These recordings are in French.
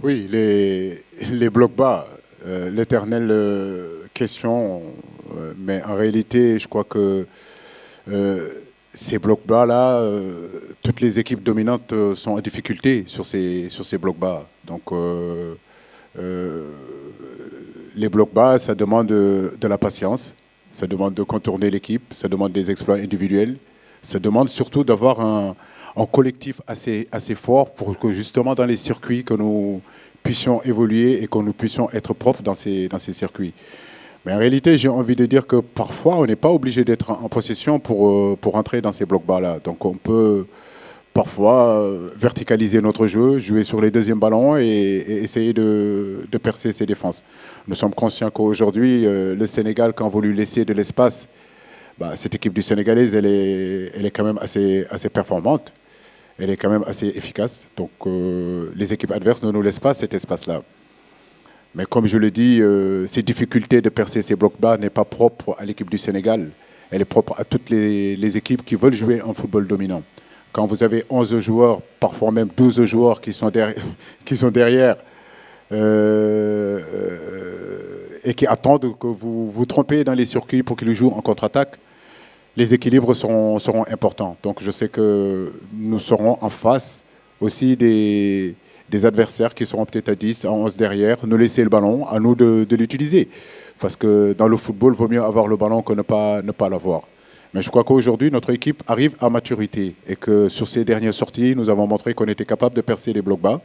Oui, les blocs bas, l'éternelle question, mais en réalité, je crois que euh, ces blocs bas-là, toutes les équipes dominantes sont en difficulté sur ces blocs bas. Donc, euh, les blocs bas, ça demande de la patience, ça demande de contourner l'équipe, ça demande des exploits individuels, ça demande surtout d'avoir un collectif assez fort pour que justement dans les circuits, que nous puissions évoluer et que nous puissions être propres dans ces circuits. Mais en réalité, j'ai envie de dire que parfois, on n'est pas obligé d'être en possession pour entrer dans ces blocs bas-là. Donc on peut parfois verticaliser notre jeu, jouer sur les deuxièmes ballons et essayer de percer ses défenses. Nous sommes conscients qu'aujourd'hui, le Sénégal, quand vous lui laissez de l'espace, bah, cette équipe du Sénégalais, elle est quand même assez performante. Elle est quand même assez efficace. Donc les équipes adverses ne nous laissent pas cet espace-là. Mais comme je le dis, ces difficultés de percer ces blocs bas n'est pas propre à l'équipe du Sénégal. Elle est propre à toutes les équipes qui veulent jouer un football dominant. Quand vous avez 11 joueurs, parfois même 12 joueurs qui sont derrière, qui sont derrière et qui attendent que vous vous trompez dans les circuits pour qu'ils jouent en contre-attaque, les équilibres seront importants. Donc je sais que nous serons en face aussi des adversaires qui seront peut-être à 10, à 11 derrière, nous laisser le ballon, à nous de l'utiliser. Parce que dans le football, il vaut mieux avoir le ballon que ne pas l'avoir. Mais je crois qu'aujourd'hui, notre équipe arrive à maturité et que sur ces dernières sorties, nous avons montré qu'on était capable de percer les blocs bas.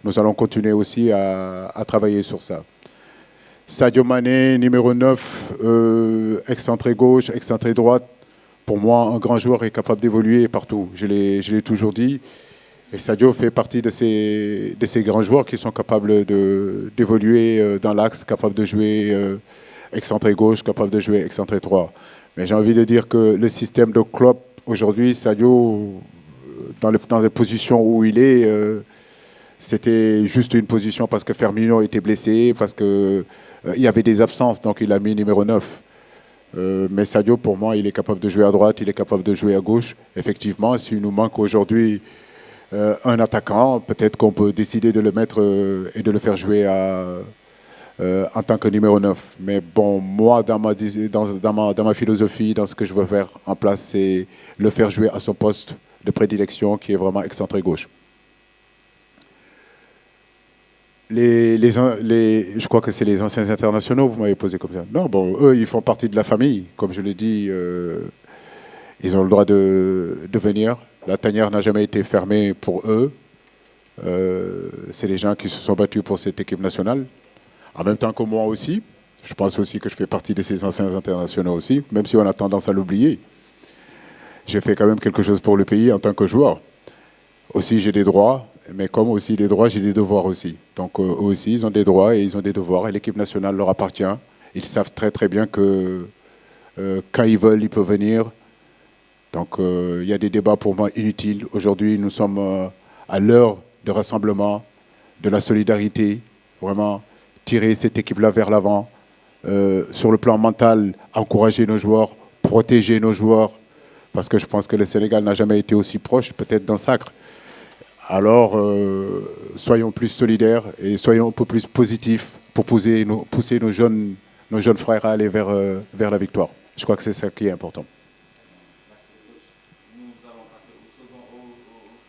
Nous allons continuer aussi à travailler sur ça. Sadio Mané, numéro 9, excentré gauche, excentré droite. Pour moi, un grand joueur est capable d'évoluer partout. Je l'ai toujours dit. Et Sadio fait partie de ces grands joueurs qui sont capables d'évoluer dans l'axe, capables de jouer excentré gauche, capables de jouer excentré droit. Mais j'ai envie de dire que le système de Klopp, aujourd'hui, Sadio, dans les positions où il est, c'était juste une position parce que Firmino était blessé, parce qu'il y avait des absences, donc il a mis numéro 9. Mais Sadio, pour moi, il est capable de jouer à droite, il est capable de jouer à gauche. Effectivement, s'il nous manque aujourd'hui un attaquant, peut-être qu'on peut décider de le mettre et de le faire jouer en tant que numéro 9. Mais bon, moi, dans ma philosophie, dans ce que je veux faire en place, c'est le faire jouer à son poste de prédilection qui est vraiment excentré gauche. Je crois que c'est les anciens internationaux, vous m'avez posé comme ça. Non, bon, eux, ils font partie de la famille. Comme je l'ai dit, ils ont le droit de venir. La tanière n'a jamais été fermée pour eux. C'est les gens qui se sont battus pour cette équipe nationale. En même temps que moi aussi. Je pense aussi que je fais partie de ces anciens internationaux aussi, même si on a tendance à l'oublier. J'ai fait quand même quelque chose pour le pays en tant que joueur. Aussi, j'ai des droits. Mais comme aussi des droits, j'ai des devoirs aussi. Donc eux aussi, ils ont des droits et ils ont des devoirs. Et l'équipe nationale leur appartient. Ils savent très très bien que quand ils veulent, ils peuvent venir. Donc il y a des débats pour moi inutiles. Aujourd'hui, nous sommes à l'heure de rassemblement, de la solidarité. Vraiment, tirer cette équipe-là vers l'avant. Sur le plan mental, encourager nos joueurs, protéger nos joueurs. Parce que je pense que le Sénégal n'a jamais été aussi proche, peut-être d'un sacre. Alors, soyons plus solidaires et soyons un peu plus positifs pour pousser nos jeunes frères à aller vers la victoire. Je crois que c'est ça qui est important.